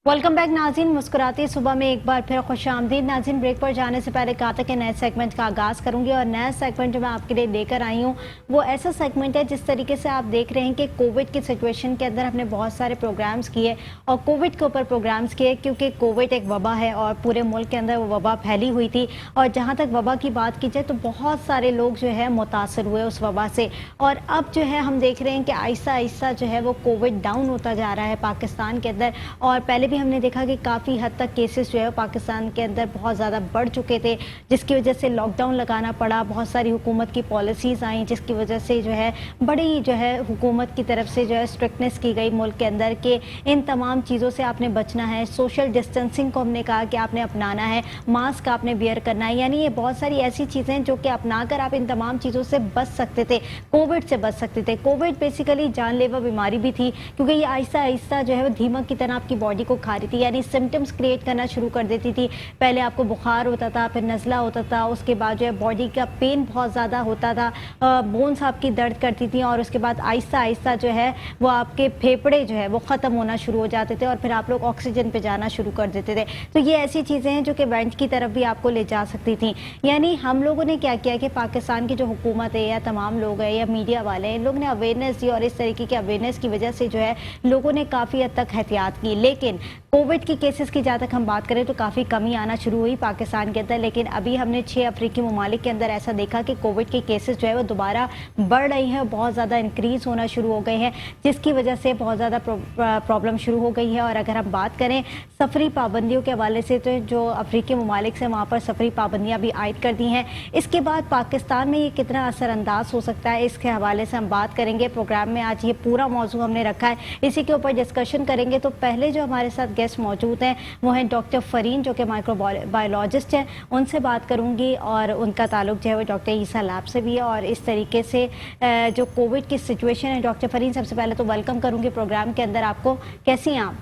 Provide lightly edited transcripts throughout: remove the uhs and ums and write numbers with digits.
Welcome back नाज़रीन। मुस्कुराती सुबह में एक बार फिर खुशामदीद नाज़रीन। ब्रेक पर जाने से पहले कहा था कि नए सेगमेंट का आगाज़ करूंगी और नया सेगमेंट जो मैं आपके लिए लेकर आई हूं वो ऐसा सेगमेंट है जिस तरीके से आप देख रहे हैं कि कोविड की सिचुएशन के अंदर हमने बहुत सारे प्रोग्राम्स किए और कोविड के ऊपर प्रोग्राम्स किए क्योंकि कोविड एक वबा है और पूरे मुल्क के अंदर वो वबा फैली हुई थी। और जहाँ तक वबा की बात की जाए तो बहुत सारे लोग जो है मुतासर हुए उस वबा से। और अब जो है हम देख रहे हैं कि आहिस्ता आहिस्ता जो है वो कोविड डाउन होता जा रहा है पाकिस्तान के अंदर। और पहले हमने देखा कि काफ़ी हद तक केसेस जो है पाकिस्तान के अंदर बहुत ज़्यादा बढ़ चुके थे, जिसकी वजह से लॉकडाउन लगाना पड़ा। बहुत सारी हुकूमत की पॉलिसीज़ आई जिसकी वजह से जो है बड़ी जो है हुकूमत की तरफ से जो है स्ट्रिक्टनेस की गई मुल्क के अंदर कि इन तमाम चीज़ों से आपने बचना है। सोशल डिस्टेंसिंग को हमने कहा कि आपने अपनाना है, मास्क आपने वियर करना है। यानी ये बहुत सारी ऐसी चीज़ें जो कि अपना कर आप इन तमाम चीज़ों से बच सकते थे, कोविड से बच सकते थे। कोविड बेसिकली जानलेवा बीमारी भी थी क्योंकि ये आहिस्ता आहिस्ता जो है वो दीमक की तरह आपकी बॉडी को खा रही थी, यानी सिम्टम्स क्रिएट करना शुरू कर देती थी। पहले आपको बुखार होता था, फिर नज़ला होता था, उसके बाद जो है बॉडी का पेन बहुत ज़्यादा होता था, बोन्स आपकी दर्द करती थी और उसके बाद आहिस्ता आहिस्ता जो है वो आपके फेफड़े जो है वो ख़त्म होना शुरू हो जाते थे और फिर आप लोग ऑक्सीजन पे जाना शुरू कर देते थे। तो ये ऐसी चीज़ें हैं जो कि वेंट की तरफ भी आपको ले जा सकती थी। यानी हम लोगों ने क्या किया कि पाकिस्तान की जो हुकूमत है या तमाम लोग हैं या मीडिया वाले हैं, इन लोगों ने अवेयरनेस दी और इस तरीके की अवेयरनेस की वजह से जो है लोगों ने काफ़ी हद तक एहतियात की। लेकिन कोविड की केसेस की जहाँ तक हम बात करें तो काफ़ी कमी आना शुरू हुई पाकिस्तान के अंदर। लेकिन अभी हमने 6 अफ्रीकी ममालिक के अंदर ऐसा देखा कि कोविड के केसेस जो है वो दोबारा बढ़ रही हैं, बहुत ज़्यादा इंक्रीज़ होना शुरू हो गए हैं, जिसकी वजह से बहुत ज़्यादा प्रॉब्लम शुरू हो गई है। और अगर हम बात करें सफरी पाबंदियों के हवाले से तो जो अफ्रीकी ममालिक से वहाँ पर सफरी पाबंदियाँ भी आयद कर दी हैं। इसके बाद पाकिस्तान में ये कितना असरअंदाज हो सकता है इसके हवाले से हम बात करेंगे। प्रोग्राम में आज ये पूरा मौजू हमने रखा है, इसी के ऊपर डिस्कशन करेंगे। तो पहले जो हमारे साथ गेस्ट मौजूद हैं वो हैं डॉक्टर फरीन जो कि माइक्रोबायोलॉजिस्ट हैं, उनसे बात करूंगी और उनका ताल्लुक जो है वो डॉक्टर ईसा लैब से भी है। और इस तरीके से जो कोविड की सिचुएशन है, डॉक्टर फरीन सबसे पहले तो वेलकम करूंगी प्रोग्राम के अंदर आपको। कैसी हैं आप?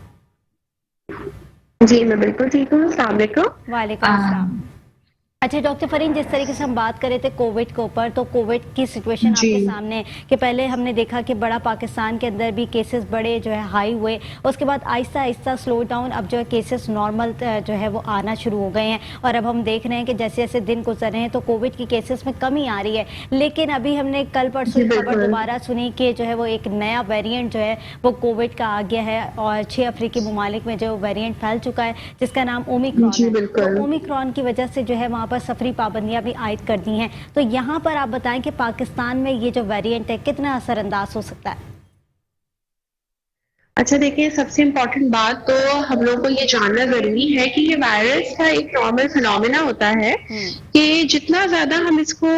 जी मैं बिल्कुल ठीक हूँ। अस्सलाम वालेकुम। वालेकुम अस्सलाम। अच्छा डॉक्टर फरीन, जिस तरीके से हम बात कर रहे थे कोविड के ऊपर, तो कोविड की सिचुएशन आपके सामने है कि पहले हमने देखा कि बड़ा पाकिस्तान के अंदर भी केसेस बड़े जो है हाई हुए, उसके बाद आहिस्ता आहिस्ता स्लो डाउन, अब जो है केसेस नॉर्मल जो है वो आना शुरू हो गए हैं। और अब हम देख रहे हैं कि जैसे जैसे दिन गुजर रहे हैं तो कोविड की केसेस में कमी आ रही है। लेकिन अभी हमने कल परसों खबर दोबारा सुनी कि जो है वो एक नया वेरिएंट जो है वो कोविड का आ गया है और 6 अफ्रीकी ममालिक में जो वेरिएंट फैल चुका है जिसका नाम ओमिक्रॉन है। तो ओमिक्रॉन की वजह से जो है वहाँ सफरी पाबंदियां भी आयद कर दी हैं। तो यहाँ पर आप बताएं कि पाकिस्तान में ये जो वेरिएंट है कितना असरअंदाज हो सकता है? अच्छा देखिए, सबसे इम्पोर्टेंट बात तो हम लोगों को ये जानना जरूरी है कि ये वायरस का एक नॉर्मल फिनोमेना होता है कि जितना ज्यादा हम इसको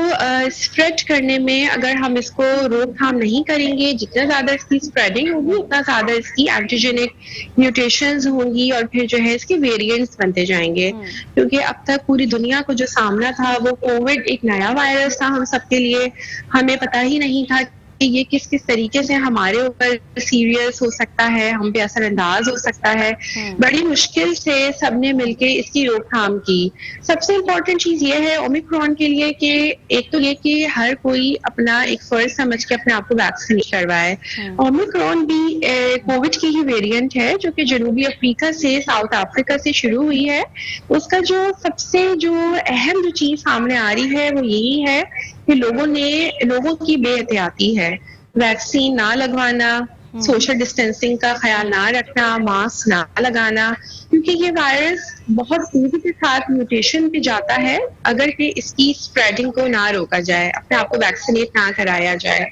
स्प्रेड करने में अगर हम इसको रोकथाम नहीं करेंगे, जितना ज्यादा इसकी स्प्रेडिंग होगी उतना ज्यादा इसकी एंटीजेनिक म्यूटेशंस होंगी और फिर जो है इसके वेरिएंट्स बनते जाएंगे। क्योंकि अब तक पूरी दुनिया को जो सामना था वो कोविड एक नया वायरस था हम सबके लिए, हमें पता ही नहीं था कि ये किस किस तरीके से हमारे ऊपर सीरियस हो सकता है, हम पे असरअंदाज हो सकता है। बड़ी मुश्किल से सबने मिलके इसकी रोकथाम की। सबसे इम्पोर्टेंट चीज ये है ओमिक्रॉन के लिए कि एक तो ये कि हर कोई अपना एक फर्ज समझ के अपने आप को वैक्सीन करवाए। ओमिक्रॉन भी कोविड की ही वेरिएंट है जो कि जनूबी अफ्रीका से साउथ अफ्रीका से शुरू हुई है। उसका जो सबसे जो अहम जो चीज सामने आ रही है वो यही है कि लोगों की बेएहतियाती है, वैक्सीन ना लगवाना, सोशल डिस्टेंसिंग का ख्याल ना रखना, मास्क ना लगाना, क्योंकि ये वायरस बहुत तेजी के साथ म्यूटेशन पे जाता है अगर कि इसकी स्प्रेडिंग को ना रोका जाए, अपने आप को वैक्सीनेट ना कराया जाए।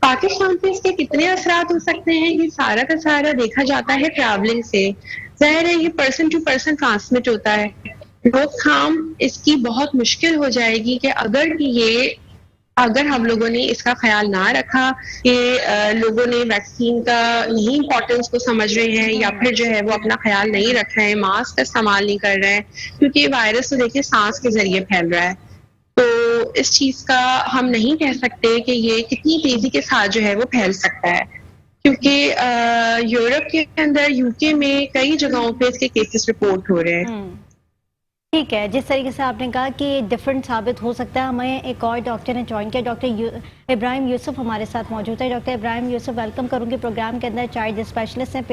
पाकिस्तान पे इसके कितने असरात हो सकते हैं ये सारा का सारा देखा जाता है ट्रैवलिंग से। जाहिर है ये पर्सन टू पर्सन ट्रांसमिट होता है, रोकथाम इसकी बहुत मुश्किल हो जाएगी कि अगर हम लोगों ने इसका ख्याल ना रखा कि लोगों ने वैक्सीन का नहीं इम्पोर्टेंस को समझ रहे हैं या फिर जो है वो अपना ख्याल नहीं रख रहे हैं, मास्क का इस्तेमाल नहीं कर रहे हैं, क्योंकि ये वायरस तो देखिए सांस के जरिए फैल रहा है। तो इस चीज का हम नहीं कह सकते कि ये कितनी तेजी के साथ जो है वो फैल सकता है, क्योंकि यूरोप के अंदर यूके में कई जगहों पे इसके केसेस रिपोर्ट हो रहे हैं। ठीक है, जिस तरीके से आपने कहा कि डिफरेंट साबित हो सकता है, हमें एक और डॉक्टर ने ज्वाइन किया, डॉक्टर इब्राहिम यूसुफ हमारे साथ मौजूद है। डॉक्टर इब्राहिम यूसुफ, वेलकम करूंगी प्रोग्राम के अंदर। चाइल्ड स्पेशलिस्ट हैं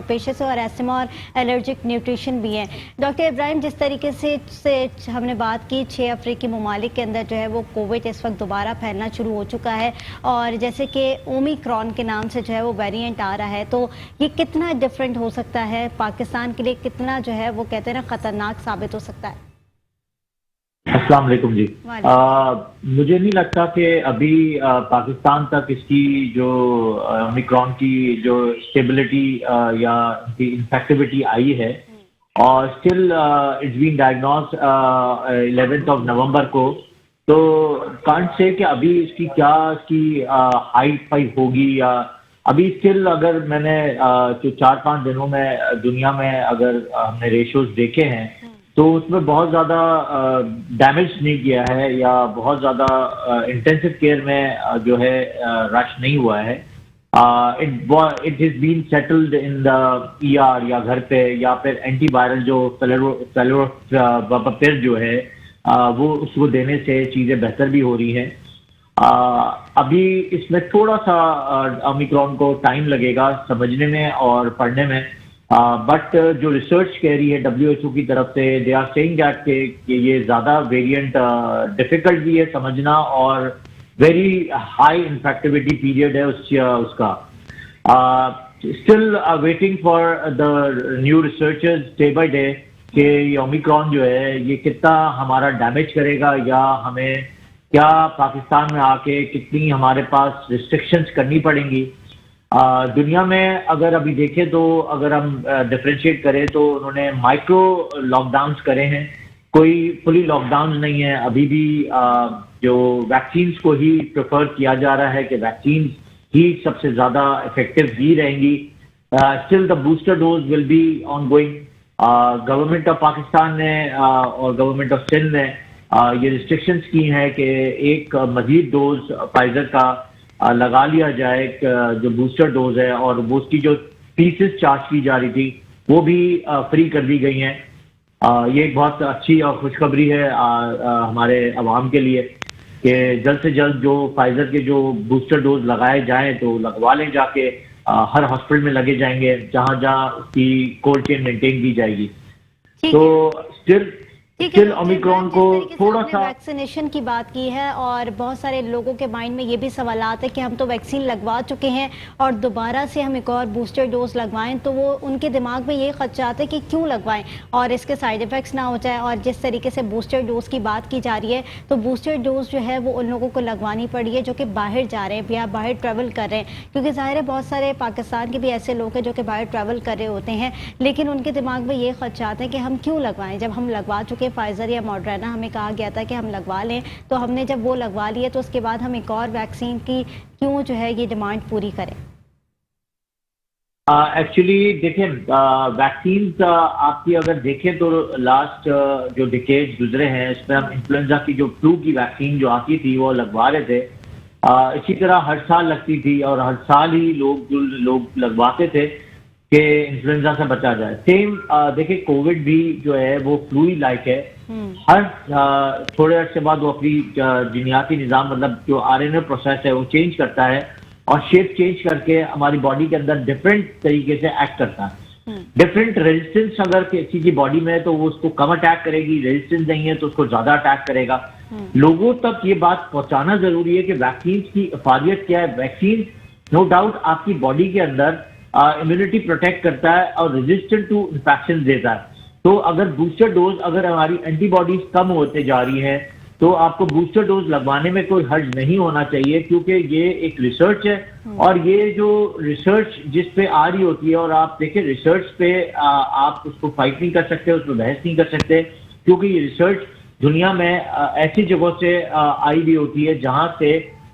पेशे से और एस्थमा और एलर्जिक न्यूट्रिशन भी हैं। डॉक्टर इब्राहिम, जिस तरीके से हमने बात की, 6 अफ्रीकी ममालिक के अंदर जो है वो कोविड इस वक्त दोबारा फैलना शुरू हो चुका है और जैसे कि ओमिक्रॉन के नाम से जो है वो वेरिएंट आ रहा है, तो ये कितना डिफरेंट हो सकता है पाकिस्तान के लिए, कितना जो है वो कहते हैं ना खतरनाक साबित हो सकता है? अस्सलाम वालेकुम जी। मुझे नहीं लगता कि अभी पाकिस्तान तक इसकी जो ओमिक्रॉन की जो स्टेबिलिटी या इनकी इन्फेक्टिविटी आई है, और still it's been diagnose 11th of November को, तो कांट से कि अभी इसकी क्या इसकी हाइट फाइट होगी, या अभी स्टिल अगर मैंने जो 4-5 दिनों में दुनिया में अगर हमने रेशियोज देखे हैं तो उसमें बहुत ज़्यादा डैमेज नहीं किया है या बहुत ज़्यादा इंटेंसिव केयर में जो है रश नहीं हुआ है। It is been settled in the ER या घर पे, या फिर एंटीवायरल जो फेलोपिर जो है वो उसको देने से चीज़ें बेहतर भी हो रही हैं। अभी इसमें थोड़ा सा ओमिक्रॉन को टाइम लगेगा समझने में और पढ़ने में, बट जो रिसर्च कह रही है WHO की तरफ से, दे आर सेइंग दैट कि ये ज़्यादा वेरिएंट डिफिकल्ट भी है समझना और वेरी हाई इन्फेक्टिविटी पीरियड है उसका। Still waiting for the new researchers day by day कि ये ओमिक्रॉन जो है ये कितना हमारा डैमेज करेगा, या हमें क्या पाकिस्तान में आके कितनी हमारे पास रिस्ट्रिक्शंस करनी पड़ेंगी। दुनिया में अगर अभी देखें तो अगर हम डिफरेंशिएट करें तो उन्होंने माइक्रो लॉकडाउन्स करे हैं, कोई फुली लॉकडाउन नहीं है। अभी भी जो वैक्सीन्स को ही प्रेफर किया जा रहा है कि वैक्सीन ही सबसे ज़्यादा इफेक्टिव ही रहेंगी। Still the booster dose will be on going. Government of Pakistan ने और गवर्नमेंट ऑफ सिंध ने ये रिस्ट्रिक्शंस की हैं कि एक मजीद डोज फाइजर का लगा लिया जाए, जो बूस्टर डोज है, और वो उसकी जो फीसेस चार्ज की जा रही थी वो भी फ्री कर दी गई हैं। ये एक बहुत अच्छी और खुशखबरी है हमारे अवाम के लिए कि जल्द से जल्द जो फाइजर के जो बूस्टर डोज लगाए जाएं तो लगवा लें जाके, हर हॉस्पिटल में लगे जाएंगे जहां जहां उसकी कोल्ड चेन मेंटेन की जाएगी। तो स्टिल ओमिक्रॉन को थोड़ा सा वैक्सीनेशन की बात की है और बहुत सारे लोगों के माइंड में ये भी सवालात है कि हम तो वैक्सीन लगवा चुके हैं और दोबारा से हम एक और बूस्टर डोज लगवाएं, तो वो उनके दिमाग में ये खदशात है कि क्यों लगवाएं और इसके साइड इफेक्ट्स ना हो जाए। और जिस तरीके से बूस्टर डोज की बात की जा रही है, तो बूस्टर डोज जो है वो उन लोगों को लगवानी पड़ी है जो कि बाहर जा रहे हैं या बाहर ट्रैवल कर रहे हैं, क्योंकि ज़ाहिर है बहुत सारे पाकिस्तान के भी ऐसे लोग हैं जो कि बाहर ट्रैवल कर रहे होते हैं, लेकिन उनके दिमाग में ये खदशात हैं कि हम क्यों लगवाएं, जब हम लगवा चुके फाइजर या मॉडर्ना, हमें कहा गया था कि हम लगवा लें, तो हमने जब वो लगवा लिए तो उसके बाद हम एक और वैक्सीन की क्यों जो है ये डिमांड पूरी करें? एक्चुअली देखें, वैक्सीन आपकी अगर देखें तो लास्ट जो डिकेड गुजरे हैं इसमें हम इन्फ्लुएंजा की जो फ्लू की वैक्सीन जो आती थी वो लगवा रहे थे। इसी तरह हर साल लगती थी और हर साल ही लोग लगवाते थे कि इन्फ्लुएंजा से बचा जाए। सेम देखिए कोविड भी जो है वो फ्लू ही लाइक है, हर थोड़े अर्से बाद वो अपनी जीनियाती निज़ाम मतलब जो RNA प्रोसेस है वो चेंज करता है और शेप चेंज करके हमारी बॉडी के अंदर डिफरेंट तरीके से एक्ट करता है। डिफरेंट रेजिस्टेंस अगर किसी की बॉडी में है तो वो उसको कम अटैक करेगी, रेजिस्टेंस नहीं है तो उसको ज्यादा अटैक करेगा। लोगों तक ये बात पहुंचाना जरूरी है कि वैक्सीन की अफादियत क्या है। वैक्सीन नो डाउट आपकी बॉडी के अंदर इम्यूनिटी प्रोटेक्ट करता है और रेजिस्टेंट टू इन्फेक्शन देता है। तो अगर बूस्टर डोज अगर हमारी एंटीबॉडीज कम होते जा रही हैं तो आपको बूस्टर डोज लगवाने में कोई हर्ज नहीं होना चाहिए, क्योंकि ये एक रिसर्च है और ये जो रिसर्च जिस पे आ रही होती है, और आप देखें रिसर्च पे आप उसको फाइट नहीं कर सकते, उस पर बहस नहीं कर सकते, क्योंकि ये रिसर्च दुनिया में ऐसी जगहों से आई भी होती है जहां से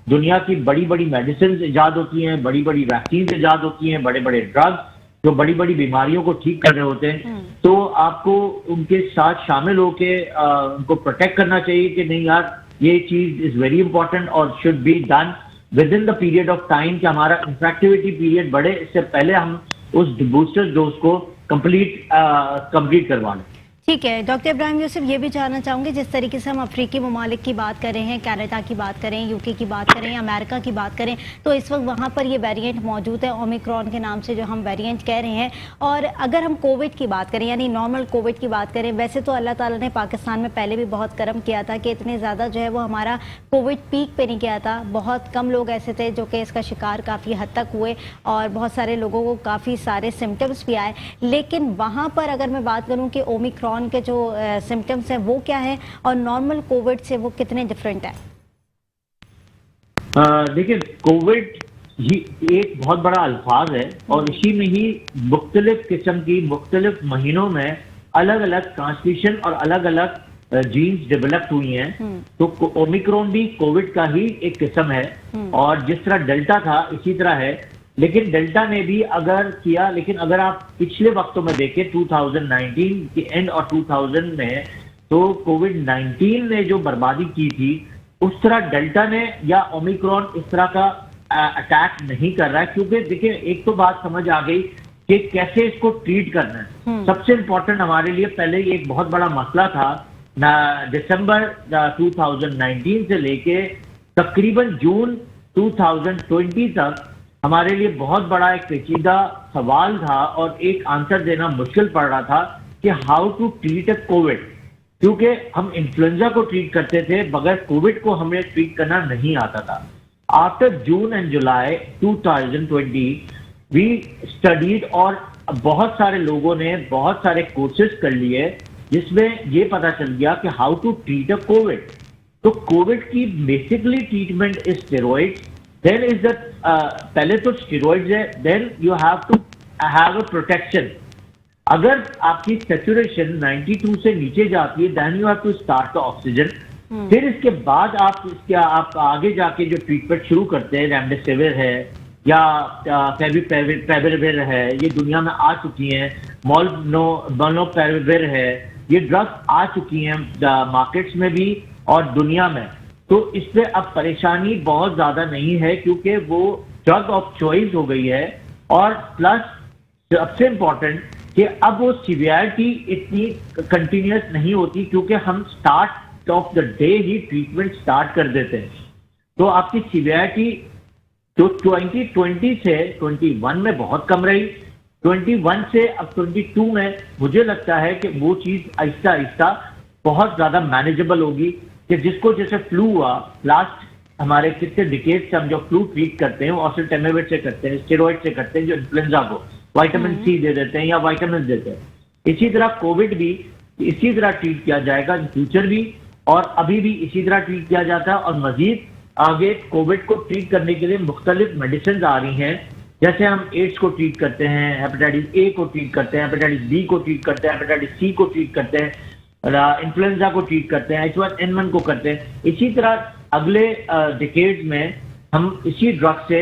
दुनिया की बड़ी बड़ी मेडिसिन ईजाद होती हैं, बड़ी बड़ी वैक्सीन ईजाद होती हैं, बड़े बड़े ड्रग्स जो बड़ी बड़ी बीमारियों को ठीक कर रहे होते हैं। तो आपको उनके साथ शामिल होके उनको प्रोटेक्ट करना चाहिए कि नहीं यार ये चीज इज वेरी इंपॉर्टेंट और should be done with in the period of time कि हमारा इन्फेक्टिविटी पीरियड बढ़े, इससे पहले हम उस बूस्टर डोज को कंप्लीट करवा लें। ठीक है डॉक्टर इब्राहिम यूसुफ, ये भी जानना चाहूँगी जिस तरीके से हम अफ्रीकी ममालिक की बात कर रहे हैं, कनाडा की बात करें, यूके की बात करें, अमेरिका की बात करें, तो इस वक्त वहाँ पर ये वेरिएंट मौजूद है ओमिक्रॉन के नाम से जो हम वेरिएंट कह रहे हैं। और अगर हम कोविड की बात करें यानी नॉर्मल कोविड की बात करें, वैसे तो अल्लाह ताला ने पाकिस्तान में पहले भी बहुत करम किया था कि इतने ज़्यादा जो है वो हमारा कोविड पीक पे नहीं किया था। बहुत कम लोग ऐसे थे जो कि इसका शिकार काफ़ी हद तक हुए और बहुत सारे लोगों को काफ़ी सारे सिम्टम्स भी आए। लेकिन वहाँ पर अगर मैं बात करूँ कि ओमिक्रॉन के जो सिम्टम्स हैं वो क्या है और नॉर्मल कोविड से वो कितने डिफरेंट है? देखिए, कोविड ही एक बहुत बड़ा अल्फाज है और इसी में ही मुख्तलिफ किस्म की मुख्तलिफ महीनों में अलग अलग ट्रांसमिशन और अलग अलग जीन्स डेवलप हुई हैं। तो ओमिक्रॉन भी कोविड का ही एक किस्म है और जिस तरह डेल्टा था इसी तरह है। लेकिन डेल्टा ने भी अगर किया, लेकिन अगर आप पिछले वक्तों में देखें 2019 के एंड और 2000 में, तो कोविड-19 ने जो बर्बादी की थी उस तरह डेल्टा ने या ओमिक्रॉन इस तरह का अटैक नहीं कर रहा है। क्योंकि देखिए, एक तो बात समझ आ गई कि कैसे इसको ट्रीट करना है। सबसे इंपॉर्टेंट हमारे लिए पहले एक बहुत बड़ा मसला था दिसंबर 2019 से लेके तकरीबन जून 2020 तक हमारे लिए बहुत बड़ा एक पेचीदा सवाल था और एक आंसर देना मुश्किल पड़ रहा था कि how to treat a COVID. क्योंकि हम इन्फ्लुएंजा को ट्रीट करते थे, बगैर कोविड को हमें ट्रीट करना नहीं आता था। After June and July 2020 we studied और बहुत सारे लोगों ने बहुत सारे कोर्सेज कर लिए जिसमें ये पता चल गया कि how to treat a COVID. तो कोविड की basically treatment is steroids, then is the पहले तो स्टेरॉइड्स है, then you have to have a protection. अगर आपकी सैचुरेशन 92 से नीचे जाती है then you have to start the oxygen. फिर इसके बाद आप आगे जाके जो ट्रीटमेंट शुरू करते हैं, रेमडेसिविर है या फेविपिराविर है, ये दुनिया में आ चुकी हैं, मोलनुपिराविर है, ये ड्रग्स आ चुकी हैं मार्केट्स में भी और दुनिया में। तो इससे अब परेशानी बहुत ज्यादा नहीं है क्योंकि वो ड्रग ऑफ चॉइस हो गई है। और प्लस सबसे इंपॉर्टेंट कि अब वो सीवियरिटी इतनी कंटिन्यूस नहीं होती क्योंकि हम start of the day he treatment start कर देते हैं। तो आपकी सीवियरिटी तो 2020 से 21 में बहुत कम रही, 21 से अब 22 में मुझे लगता है कि वो चीज आहिस्ता आहिस्ता बहुत ज्यादा मैनेजेबल होगी। कि जिसको जैसे फ्लू हुआ लास्ट हमारे कितने डिकेड से हम जो फ्लू ट्रीट करते हैं ऑसेल्टेमिविर से करते हैं, स्टेरॉइड से करते हैं, जो इन्फ्लुएंजा को विटामिन सी दे देते हैं या विटामिन देते हैं। इसी तरह कोविड भी इसी तरह ट्रीट किया जाएगा इन फ्यूचर भी, और अभी भी इसी तरह ट्रीट किया जाता है। और मजीद आगे कोविड को ट्रीट करने के लिए मुख्तलिफ मेडिसिन आ रही हैं। जैसे हम एड्स को ट्रीट करते हैं, हेपेटाइटिस ए को ट्रीट करते हैं, हेपेटाइटिस बी को ट्रीट करते हैं, हेपेटाइटिस सी को ट्रीट करते हैं, इन्फ्लुएंजा को ट्रीट करते हैं, H1N1 को करते हैं। इसी तरह अगले डिकेड्स में हम इसी ड्रग से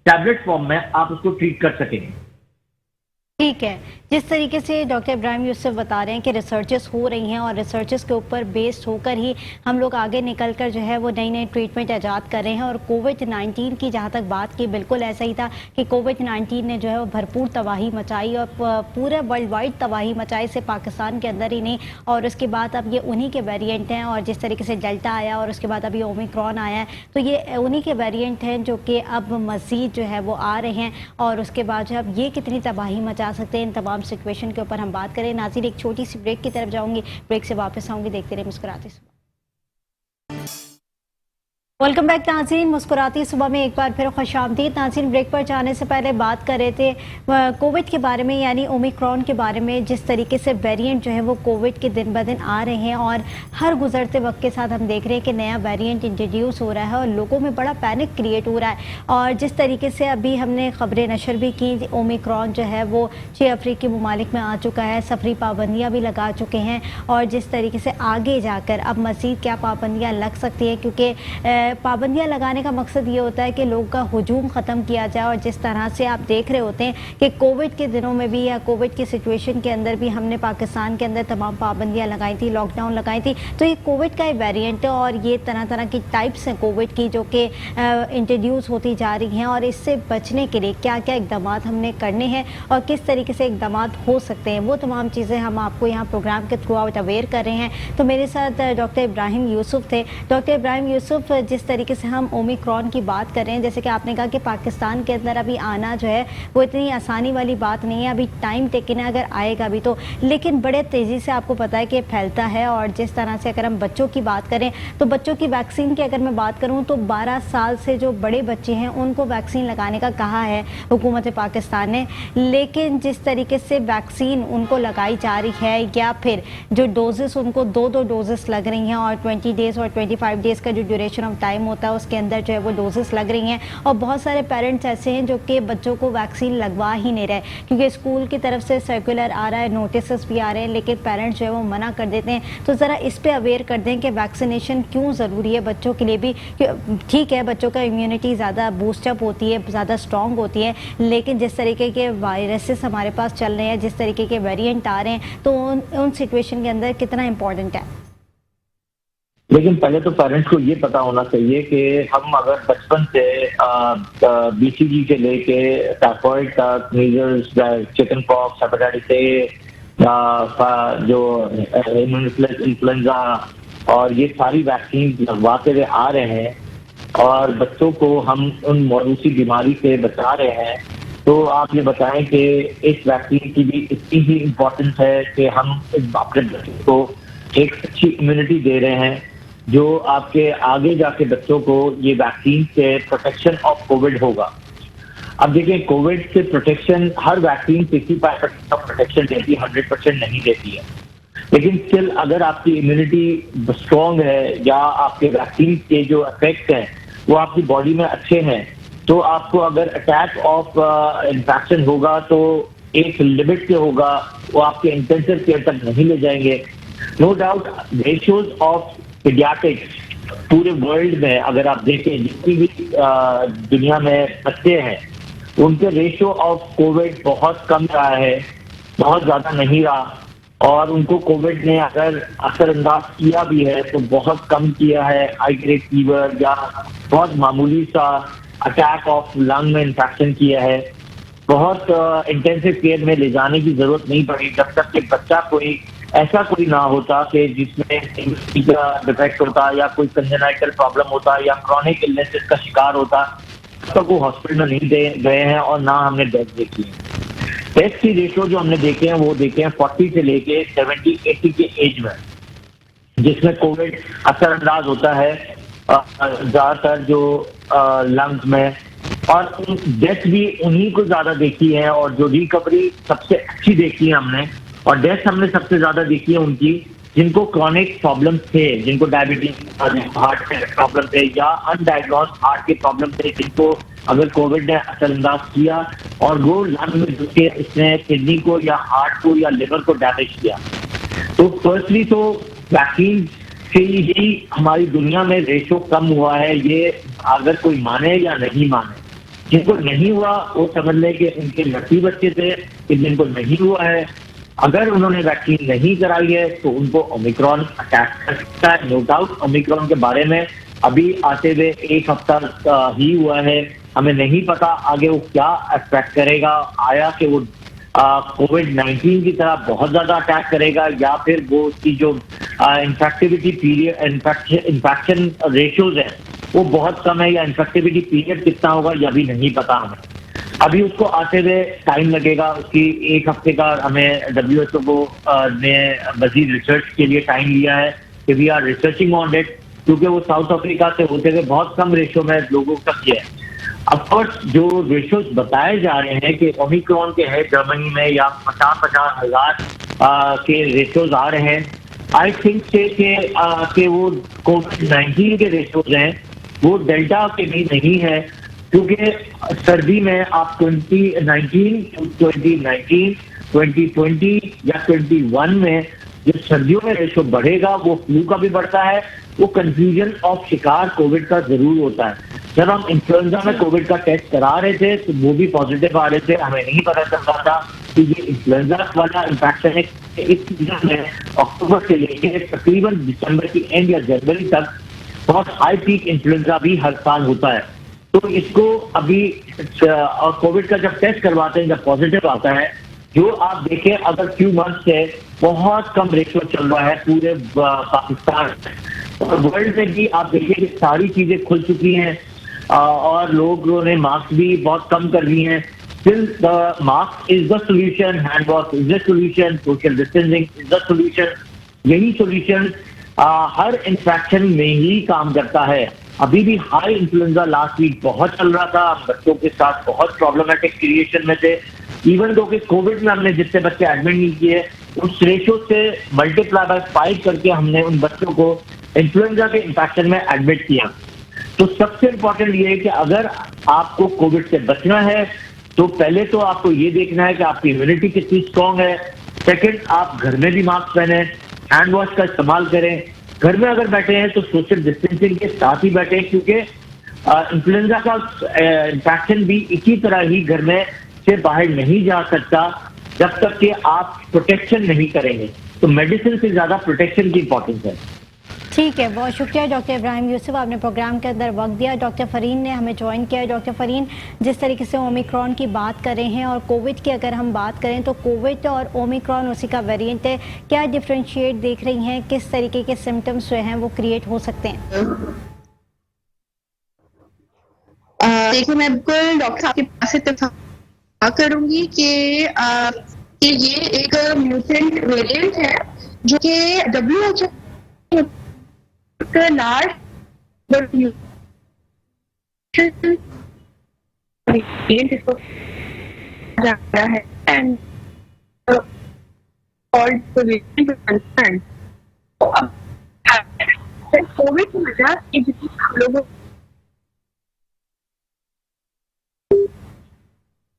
टैबलेट फॉर्म में आप उसको ट्रीट कर सकेंगे। ठीक है, जिस तरीके से डॉक्टर इब्राहिम यूसुफ बता रहे हैं कि रिसर्चेस हो रही हैं और रिसर्चेस के ऊपर बेस्ड होकर ही हम लोग आगे निकल कर जो है वो नई नई ट्रीटमेंट ईजाद कर रहे हैं। और कोविड-19 की जहाँ तक बात की, बिल्कुल ऐसा ही था कि कोविड-19 ने जो है वो भरपूर तबाही मचाई और पूरे वर्ल्ड वाइड तबाही मचाई, से पाकिस्तान के अंदर ही नहीं। और उसके बाद अब ये उन्हीं के वेरिएंट हैं और जिस तरीके से डेल्टा आया और उसके बाद अभी ओमिक्रॉन आया है, तो ये उन्हीं के वेरिएंट हैं जो कि अब मज़ीद जो है वो आ रहे हैं। और उसके बाद जो अब ये कितनी तबाही मचा सकते हैं, इन तमाम सिचुएशन के ऊपर हम बात करें। नाज़रीन, एक छोटी सी ब्रेक की तरफ जाऊंगी, ब्रेक से वापस आऊंगी। देखते रहे मुस्कुराते सुबह। वेलकम बैक नाज़रीन, मुस्कुराती सुबह में एक बार फिर खुशामदीद। नाज़रीन, ब्रेक पर जाने से पहले बात कर रहे थे कोविड के बारे में, यानी ओमिक्रॉन के बारे में। जिस तरीके से वेरिएंट जो है वो कोविड के दिन ब दिन आ रहे हैं और हर गुजरते वक्त के साथ हम देख रहे हैं कि नया वेरिएंट इंट्रोड्यूस हो रहा है और लोगों में बड़ा पैनिक क्रिएट हो रहा है। और जिस तरीके से अभी हमने खबरें नशर भी की, ओमिक्रॉन जो है वो 6 अफ्रीकी ममालिक में आ चुका है, सफरी पाबंदियाँ भी लगा चुके हैं। और जिस तरीके से आगे जाकर अब मज़ीद क्या पाबंदियाँ लग सकती है, क्योंकि पाबंदियां लगाने का मकसद ये होता है कि लोगों का हुजूम ख़त्म किया जाए। और जिस तरह से आप देख रहे होते हैं कि कोविड के दिनों में भी या कोविड की सिचुएशन के अंदर भी हमने पाकिस्तान के अंदर तमाम पाबंदियां लगाई थी, लॉकडाउन लगाई थी। तो ये कोविड का एक वेरिएंट है और ये तरह तरह की टाइप्स हैं कोविड की जो कि इंट्रोड्यूस होती जा रही हैं। और इससे बचने के लिए क्या क्या इकदाम हमने करने हैं और किस तरीके से इकदाम हो सकते हैं, वो तमाम चीज़ें हम आपको यहाँ प्रोग्राम के थ्रू आउट अवेयर कर रहे हैं। तो मेरे साथ डॉक्टर इब्राहिम यूसुफ थे। डॉक्टर इब्राहिम यूसुफ, जिस तरीके से हम ओमिक्रॉन की बात कर रहे हैं, जैसे कि आपने कहा कि पाकिस्तान के अंदर अभी आना जो है वो इतनी आसानी वाली बात नहीं है, अभी टाइम टेकन है, अगर आएगा भी तो, लेकिन बड़े तेज़ी से आपको पता है कि फैलता है। और जिस तरह से अगर हम बच्चों की बात करें तो बच्चों की वैक्सीन की अगर मैं बात करूं तो 12 साल से जो बड़े बच्चे हैं उनको वैक्सीन लगाने का कहा है हुकूमत पाकिस्तान ने, लेकिन जिस तरीके से वैक्सीन उनको लगाई जा रही है या फिर जो डोजेस उनको 2-2 डोजेस लग रही हैं और 20 डेज़ और 25 डेज़ का जो ड्यूरेशन ऑफ टाइम होता है उसके अंदर जो है वो डोजेस लग रही हैं। और बहुत सारे पेरेंट्स ऐसे हैं जो कि बच्चों को वैक्सीन लगवा ही नहीं रहे, क्योंकि स्कूल की तरफ से सर्कुलर आ रहा है, नोटिस भी आ रहे हैं, लेकिन पेरेंट्स जो है वो मना कर देते हैं। तो ज़रा इस पर अवेयर कर दें कि वैक्सीनेशन क्यों ज़रूरी है बच्चों के लिए भी। ठीक है, बच्चों का इम्यूनिटी ज़्यादा बूस्टअप होती है, ज़्यादा स्ट्रॉन्ग होती है, लेकिन जिस तरीके के वायरसेस हमारे पास चल रहे हैं, जिस तरीके के वेरिएंट आ रहे हैं, तो उन सिचुएशन के अंदर कितना इम्पोर्टेंट है। लेकिन पहले तो पेरेंट्स को ये पता होना चाहिए कि हम अगर बचपन से बीसीजी से लेके टाइफॉइड तक, measles, chicken pox, hepatitis A, जो इन्फ्लुएंजा और ये सारी वैक्सीन लगवाते हुए आ रहे हैं और बच्चों को हम उन मौरूसी बीमारी से बचा रहे हैं, तो आप ये बताएं कि इस वैक्सीन की भी इतनी ही इम्पोर्टेंस है कि हम अपने बच्चों को एक अच्छी इम्यूनिटी दे रहे हैं जो आपके आगे जाके बच्चों को ये वैक्सीन से प्रोटेक्शन ऑफ कोविड होगा। अब देखिए, कोविड से प्रोटेक्शन हर वैक्सीन 65% का प्रोटेक्शन देती है, 100% नहीं देती है, लेकिन स्टिल अगर आपकी इम्यूनिटी स्ट्रॉन्ग है या आपके वैक्सीन के जो इफेक्ट्स हैं वो आपकी बॉडी में अच्छे हैं, तो आपको अगर अटैक ऑफ इन्फेक्शन होगा तो एक लिमिट से होगा, वो आपके इंटेंसिव केयर तक नहीं ले जाएंगे। No doubt ratios of paediatrics पूरे वर्ल्ड में अगर आप देखें, जितनी भी दुनिया में बच्चे हैं उनके रेशियो ऑफ कोविड बहुत कम रहा है, बहुत ज्यादा नहीं रहा, और उनको कोविड ने अगर असरअंदाज किया भी है तो बहुत कम किया है। हाई ग्रेड फीवर या बहुत मामूली सा अटैक ऑफ लंग में इन्फेक्शन किया है, बहुत इंटेंसिव केयर में ले जाने की जरूरत नहीं पड़ी जब तक कि बच्चा ऐसा कोई ना होता कि जिसमें डिफेक्ट होता या कोई कंजेनाइटल प्रॉब्लम होता या क्रॉनिक इलनेसेस का शिकार होता, तो वो हॉस्पिटल में नहीं गए हैं और ना हमने डेथ देखी है। डेथ की रेशियो जो हमने देखे हैं वो देखे हैं 40 से लेके 70-80 के एज में, जिसमें कोविड असरअंदाज होता है ज्यादातर जो लंग्स में, और डेथ भी उन्हीं को ज्यादा देखी है और जो रिकवरी सबसे अच्छी देखी है हमने, और डेथ हमने सबसे ज्यादा देखी है उनकी जिनको क्रॉनिक प्रॉब्लम थे, जिनको डायबिटीज, हार्ट के प्रॉब्लम थे या अनडायग्नोज्ड हार्ट के प्रॉब्लम थे, जिनको अगर कोविड ने असरअंदाज किया और वो लंग में घुसके इसने किडनी को या हार्ट को या लिवर को डैमेज किया। तो फर्स्टली तो वैक्सीन से ही हमारी दुनिया में रेशो कम हुआ है, ये अगर कोई माने या नहीं माने। जिनको नहीं हुआ वो समझ ले कि उनके लड़की बच्चे थे, जिनको नहीं हुआ है अगर उन्होंने वैक्सीन नहीं कराई है तो उनको ओमिक्रॉन अटैक कर सकता है। नो डाउट ओमिक्रॉन के बारे में अभी आते हुए 1 हफ्ता ही हुआ है, हमें नहीं पता आगे वो क्या अफेक्ट करेगा, आया कि वो कोविड-19 की तरह बहुत ज्यादा अटैक करेगा या फिर वो उसकी जो इन्फेक्टिविटी पीरियड, इन्फेक्शन रेशियोज है वो बहुत कम है, या इन्फेक्टिविटी पीरियड कितना होगा यह भी नहीं पता हमें। अभी उसको आते हुए टाइम लगेगा, उसकी 1 हफ्ते का हमें WHO को ने मजीद रिसर्च के लिए टाइम लिया है कि we are researching on it, क्योंकि वो साउथ अफ्रीका से होते हुए बहुत कम रेशियो में लोगों तक है। ऑफकोर्स जो रेशियोज बताए जा रहे हैं कि ओमिक्रॉन के है जर्मनी में या 50-50 हजार के रेशियोज आ रहे हैं, आई थिंक से कि वो कोविड-19 के रेशियोज हैं वो डेल्टा के भी नहीं है, क्योंकि सर्दी में आप 2019, 2020 या 21 में जो सर्दियों में रेशो बढ़ेगा वो फ्लू का भी बढ़ता है, वो कंफ्यूजन ऑफ शिकार कोविड का जरूर होता है। जब हम इन्फ्लुएंजा में कोविड का टेस्ट करा रहे थे तो वो भी पॉजिटिव आ रहे थे, हमें नहीं पता चल रहा था कि ये इन्फ्लुएंजा वाला इन्फेक्शन है। इस सीजन में अक्टूबर से लेकर तकरीबन दिसंबर की एंड या जनवरी तक बहुत हाई पीक इन्फ्लुएंजा भी हर साल होता है। तो इसको अभी और कोविड का जब टेस्ट करवाते हैं, जब पॉजिटिव आता है, जो आप देखें अगर फ्यू मंथ से बहुत कम रेशो चल रहा है पूरे पाकिस्तान और वर्ल्ड में भी। आप देखिए कि सारी चीजें खुल चुकी हैं और लोगों ने मास्क भी बहुत कम कर लिए हैं। Still the mask is the solution, hand wash is the solution, social distancing is the solution. यही सोल्यूशन हर इन्फेक्शन में ही काम करता है। अभी भी हाई इन्फ्लुएंजा लास्ट वीक बहुत चल रहा था, बच्चों के साथ बहुत प्रॉब्लमेटिक क्रिएशन में थे। इवन दो कि कोविड में हमने जितने बच्चे एडमिट नहीं किए, उस रेशो से मल्टीप्लाई बाय 5 करके हमने उन बच्चों को इन्फ्लुएंजा के इन्फेक्शन में एडमिट किया। तो सबसे इम्पोर्टेंट ये है कि अगर आपको कोविड से बचना है तो पहले तो आपको ये देखना है कि आपकी इम्यूनिटी कितनी स्ट्रांग है। सेकंड, आप घर में भी मास्क पहने, हैंड वॉश का इस्तेमाल करें। घर में अगर बैठे हैं तो सोशल डिस्टेंसिंग के साथ ही बैठे, क्योंकि इन्फ्लुएंजा का इन्फेक्शन भी इसी तरह ही घर में से बाहर नहीं जा सकता जब तक कि आप प्रोटेक्शन नहीं करेंगे। तो मेडिसिन से ज्यादा प्रोटेक्शन की इंपॉर्टेंस है। ठीक है, बहुत शुक्रिया डॉक्टर इब्राहिम यूसुफ, आपने प्रोग्राम के अंदर वक्त दिया। डॉक्टर फरीन ने हमें ज्वाइन किया। डॉक्टर फरीन, जिस तरीके से ओमिक्रॉन की बात कर रहे हैं और कोविड की अगर हम बात करें तो कोविड और ओमिक्रॉन उसी का वेरिएंट है, क्या डिफ्रेंशिएट देख रही हैं, किस तरीके के सिम्टम्स जो हैं वो क्रिएट हो सकते हैं? देखिए, मैं बिल्कुल डॉक्टर साहब के पास इत्तेफाक करूंगी कि ये एक म्यूटेंट वेरिएंट है जो कि WHO लार्ज वेरिएंट इसको जा रहा है एंड कॉल्ड कंसर्न। कोविड की वजह से जितनी हम लोगों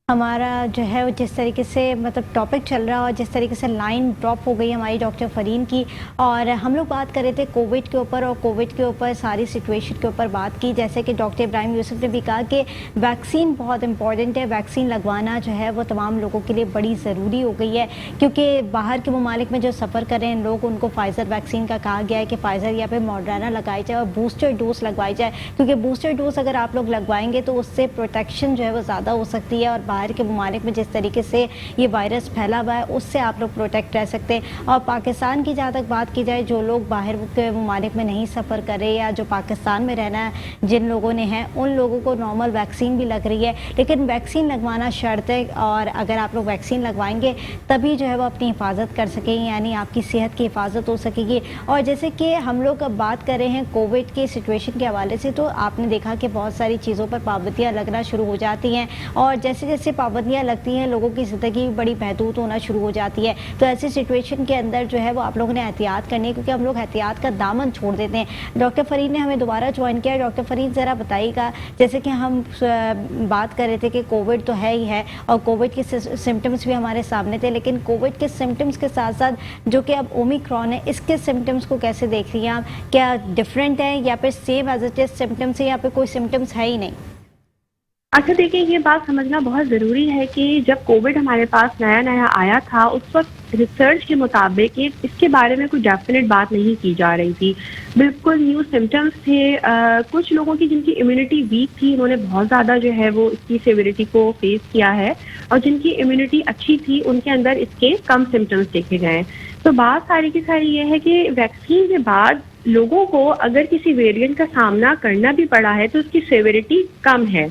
हमारा जो है वो जिस तरीके से मतलब टॉपिक चल रहा है और जिस तरीके से लाइन ड्रॉप हो गई हमारी डॉक्टर फरीन की, और हम लोग बात कर रहे थे कोविड के ऊपर और कोविड के ऊपर सारी सिचुएशन के ऊपर बात की। जैसे कि डॉक्टर इब्राहिम यूसुफ ने भी कहा कि वैक्सीन बहुत इंपॉर्टेंट है, वैक्सीन लगवाना जो है वो तमाम लोगों के लिए बड़ी ज़रूरी हो गई है, क्योंकि बाहर के ममालिक में जो सफ़र कर रहे हैं लोग, उनको फाइज़र वैक्सीन का कहा गया है कि फ़ाइज़र या फिर मॉडर्ना लगाई जाए और बूस्टर डोज लगवाई जाए, क्योंकि बूस्टर डोज अगर आप लोग लगवाएंगे तो उससे प्रोटेक्शन जो है वो ज़्यादा हो सकती है और बाहर के ममालिक में जिस तरीके से ये वायरस फैला हुआ है उससे आप लोग प्रोटेक्ट रह सकते हैं। और पाकिस्तान की जहाँ तक बात की जाए, जो लोग बाहर के ममालिक में नहीं सफ़र कर रहे या जो पाकिस्तान में रहना है जिन लोगों ने है, उन लोगों को नॉर्मल वैक्सीन भी लग रही है, लेकिन वैक्सीन लगवाना शर्त है और अगर आप लोग वैक्सीन लगवाएंगे तभी जो है वो अपनी हिफाजत कर सकेंगे, यानी आपकी सेहत की हिफाजत हो सकेगी। और जैसे कि हम लोग अब बात कर रहे हैं कोविड के सिचुएशन के हवाले से, तो आपने देखा कि बहुत सारी चीज़ों पर पाबंदियाँ लगना शुरू हो जाती हैं और जैसे जैसे पाबंदियाँ लगती हैं लोगों की ज़िंदगी बड़ी महदूद होना शुरू हो जाती है। तो ऐसी सिचुएशन के अंदर जो है वो आप लोगों ने एहतियात करनी है, क्योंकि हम लोग एहतियात का दामन छोड़ देते हैं। डॉक्टर फरीन ने हमें दोबारा ज्वाइन किया। डॉक्टर फरीन, ज़रा बताइएगा, जैसे कि हम बात कर रहे थे कि कोविड तो है ही है और कोविड के सिम्टम्स भी हमारे सामने थे, लेकिन कोविड के सिम्टम्स के साथ साथ जो कि अब ओमिक्रॉन है, इसके सिम्टम्स को कैसे देख रही हैं आप? क्या डिफरेंट है या फिर same as it is symptoms है या फिर कोई सिम्टम्स है ही नहीं? अच्छा, देखिए, ये बात समझना बहुत ज़रूरी है कि जब कोविड हमारे पास नया नया आया था उस वक्त रिसर्च के मुताबिक इसके बारे में कोई डेफिनेट बात नहीं की जा रही थी। बिल्कुल न्यू सिम्टम्स थे। कुछ लोगों की जिनकी इम्यूनिटी वीक थी, उन्होंने बहुत ज़्यादा जो है वो इसकी सिविरिटी को फेस किया है, और जिनकी इम्यूनिटी अच्छी थी उनके अंदर इसके कम सिम्टम्स देखे गए। तो बात सारी की सारी ये है कि वैक्सीन के बाद लोगों को अगर किसी वेरिएंट का सामना करना भी पड़ा है तो उसकी सिविरिटी कम है।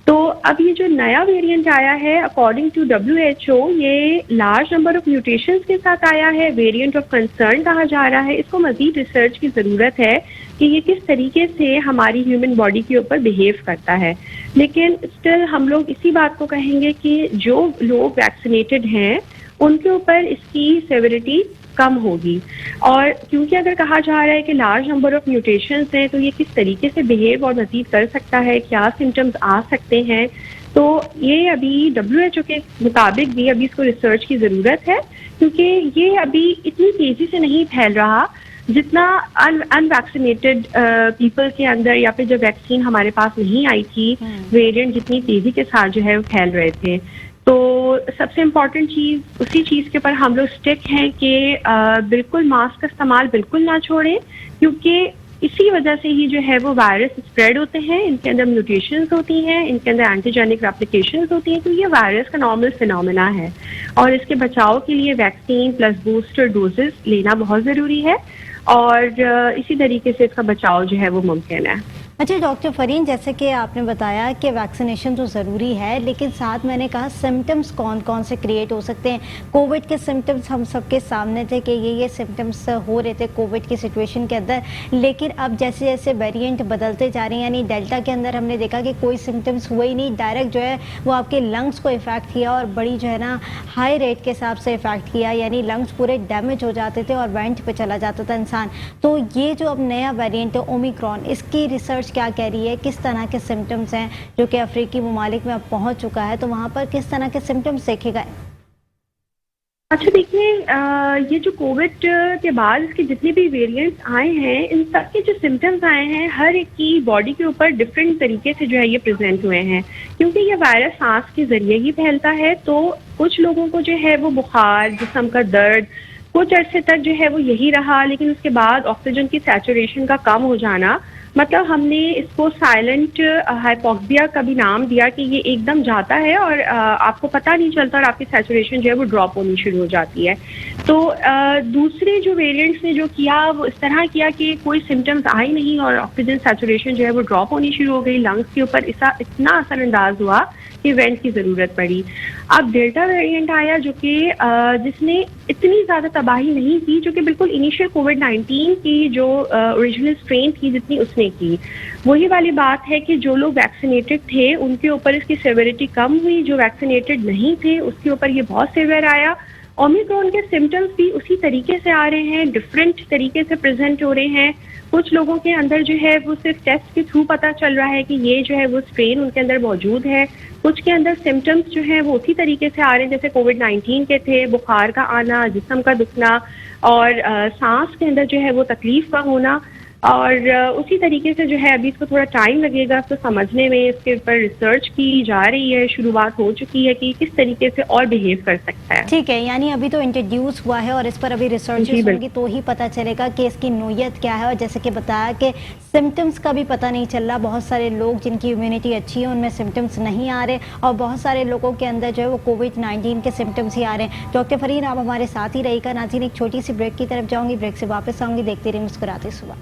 तो अब ये जो नया वेरिएंट आया है, अकॉर्डिंग टू WHO, ये लार्ज नंबर ऑफ म्यूटेशंस के साथ आया है, वेरिएंट ऑफ कंसर्न कहा जा रहा है। इसको मजीद रिसर्च की ज़रूरत है कि ये किस तरीके से हमारी ह्यूमन बॉडी के ऊपर बिहेव करता है। लेकिन स्टिल हम लोग इसी बात को कहेंगे कि जो लोग वैक्सीनेटेड हैं उनके ऊपर इसकी सेवरिटी कम होगी। और क्योंकि अगर कहा जा रहा है कि लार्ज नंबर ऑफ म्यूटेशंस हैं, तो ये किस तरीके से बिहेव और मजीद कर सकता है, क्या सिम्टम्स आ सकते हैं, तो ये अभी WHO के मुताबिक भी अभी इसको रिसर्च की ज़रूरत है क्योंकि ये अभी इतनी तेजी से नहीं फैल रहा जितना अनवैक्सीनेटेड पीपल के अंदर, या फिर जब वैक्सीन हमारे पास नहीं आई थी, वेरिएंट जितनी तेजी के साथ जो है वो फैल रहे थे। तो सबसे इम्पोर्टेंट चीज़ उसी चीज़ के ऊपर हम लोग स्टिक हैं कि बिल्कुल मास्क का इस्तेमाल बिल्कुल ना छोड़ें, क्योंकि इसी वजह से ही जो है वो वायरस स्प्रेड होते हैं। इनके अंदर म्यूटेशंस होती हैं, इनके अंदर एंटीजेनिक रेप्लिकेशंस होती हैं। तो ये वायरस का नॉर्मल फिनोमेना है और इसके बचाव के लिए वैक्सीन प्लस बूस्टर डोजेस लेना बहुत ज़रूरी है और इसी तरीके से इसका बचाव जो है वो मुमकिन है। अच्छा डॉक्टर फरीन, जैसे कि आपने बताया कि वैक्सीनेशन तो ज़रूरी है, लेकिन साथ मैंने कहा सिम्टम्स कौन कौन से क्रिएट हो सकते हैं। कोविड के सिम्टम्स हम सबके सामने थे कि ये सिम्टम्स हो रहे थे कोविड की सिचुएशन के अंदर, लेकिन अब जैसे जैसे वेरिएंट बदलते जा रहे हैं, यानी डेल्टा के अंदर हमने देखा कि कोई सिम्टम्स हुए ही नहीं, डायरेक्ट जो है वो आपके लंग्स को इफ़ेक्ट किया और बड़ी जो है ना हाई रेट के हिसाब से इफ़ेक्ट किया, यानी लंग्स पूरे डैमेज हो जाते थे और वेंट पे चला जाता था इंसान। तो ये जो अब नया वेरिएंट है ओमिक्रॉन, इसकी रिसर्च क्या कह रही है, किस तरह के सिम्टम्स हैं जो कि अफ्रीकी ममालिक में अब पहुंच चुका है, तो वहां पर किस तरह के सिम्टम्स देखे गए? अच्छा देखिए, ये जो कोविड के बाद इसके जितने भी वेरिएंट्स आए हैं, इन सब के जो सिम्टम्स आए हैं, हर एक की बॉडी के ऊपर डिफरेंट तरीके से जो है ये प्रेजेंट हुए हैं। क्योंकि ये वायरस सांस के जरिए ही फैलता है, तो कुछ लोगों को जो है वो बुखार, जिस्म का दर्द कुछ अरसे तक जो है वो यही रहा, लेकिन उसके बाद ऑक्सीजन की सैचुरेशन का कम हो जाना, मतलब हमने इसको साइलेंट हाइपोक्सिया का भी नाम दिया कि ये एकदम जाता है और आपको पता नहीं चलता और आपकी सैचुरेशन जो है वो ड्रॉप होनी शुरू हो जाती है। तो दूसरे जो वेरिएंट्स ने जो किया वो इस तरह किया कि कोई सिम्टम्स आए नहीं और ऑक्सीजन सैचुरेशन जो है वो ड्रॉप होनी शुरू हो गई, लंग्स के ऊपर इतना असरअंदाज हुआ कि वेंट की ज़रूरत पड़ी। अब डेल्टा वेरिएंट आया जो कि जिसने इतनी ज़्यादा तबाही नहीं की, जो कि बिल्कुल इनिशियल कोविड-19 की जो ओरिजिनल स्ट्रेन थी जितनी उसने की। वही वाली बात है कि जो लोग वैक्सीनेटेड थे उनके ऊपर इसकी सेवेरिटी कम हुई, जो वैक्सीनेटेड नहीं थे उसके ऊपर ये बहुत सीवियर आया। ओमिक्रॉन के सिम्टम्स भी उसी तरीके से आ रहे हैं, डिफरेंट तरीके से प्रेजेंट हो रहे हैं। कुछ लोगों के अंदर जो है वो सिर्फ टेस्ट के थ्रू पता चल रहा है कि ये जो है वो स्ट्रेन उनके अंदर मौजूद है। कुछ के अंदर सिम्टम्स जो है वो उसी तरीके से आ रहे हैं जैसे कोविड-19 के थे, बुखार का आना, जिस्म का दुखना और सांस के अंदर जो है वो तकलीफ का होना। और उसी तरीके से जो है अभी इसको थोड़ा टाइम लगेगा इसको समझने में, इसके ऊपर रिसर्च की जा रही है, शुरुआत हो चुकी है कि किस तरीके से और बिहेव कर सकता है। ठीक है, यानी अभी तो इंट्रोड्यूस हुआ है और इस पर अभी रिसर्च होगी तो ही पता चलेगा कि इसकी नोयत क्या है। और जैसे कि बताया कि सिम्टम्स का भी पता नहीं चल रहा, बहुत सारे लोग जिनकी इम्यूनिटी अच्छी है उनमें सिम्टम्स नहीं आ रहे और बहुत सारे लोगों के अंदर जो है वो कोविड-19 के सिम्टम्स ही आ रहे हैं। डॉक्टर फरीन आप हमारे साथ ही रहिएगा। नाज़रीन एक छोटी सी ब्रेक की तरफ जाऊँगी, ब्रेक से वापस आऊँगी, देखते रहिए मुस्कुराते सुबह।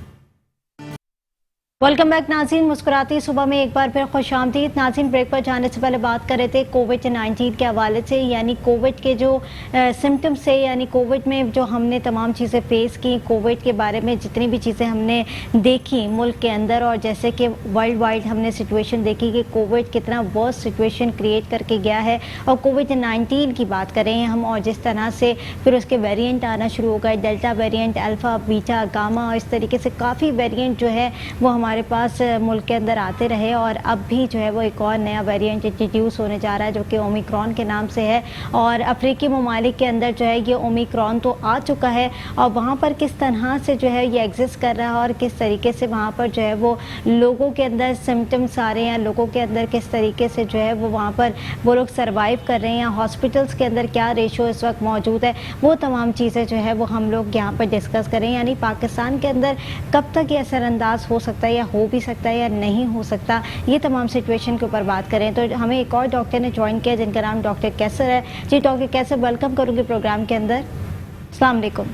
वेलकम बैक नाज़रीन, मुस्कुराती सुबह में एक बार फिर खुशामदीद। नाज़रीन ब्रेक पर जाने से पहले बात कर रहे थे कोविड-19 के हवाले से, यानी कोविड के जो सिम्टम्स से, यानी कोविड में जो हमने तमाम चीज़ें फेस की, कोविड के बारे में जितनी भी चीज़ें हमने देखी मुल्क के अंदर और जैसे कि वर्ल्ड वाइड हमने सिचुएशन देखी कि कोविड कितना वर्स्ट सिचुएशन क्रिएट करके गया है। और कोविड-19 की बात कर रहे हैं हम और जिस तरह से फिर उसके वेरिएंट आना शुरू हो गए, delta variant, alpha, beta, gamma और इस तरीके से काफ़ी वेरिएंट जो है वो हमारे पास मुल्क के अंदर आते रहे और अब भी जो है वो एक और नया वेरिएंट इंट्रोड्यूस होने जा रहा है जो कि ओमिक्रॉन के नाम से है। और अफ्रीकी ममालिक के अंदर जो है ये ओमिक्रॉन तो आ चुका है और वहाँ पर किस तरह से जो है ये एग्जिस्ट कर रहा है और किस तरीके से वहाँ पर जो है वो लोगों के अंदर सिम्टम्स आ रहे हैं, लोगों के अंदर किस तरीके से जो है वो वहाँ पर वो लोग सर्वाइव कर रहे हैं, हॉस्पिटल्स के अंदर क्या रेशो इस वक्त मौजूद है, वो तमाम चीज़ें जो है वो हम लोग यहाँ पर डिस्कस करें। यानी पाकिस्तान के अंदर कब तक ये असरअंदाज हो सकता है या हो भी सकता है या नहीं हो सकता, ये तमाम सिचुएशन के ऊपर बात करें। तो हमें एक और डॉक्टर ने ज्वाइन किया जिनका नाम डॉक्टर कैसर है। जी डॉक्टर कैसर, वेलकम करूँगी प्रोग्राम के अंदर। अस्सलाम वालेकुम।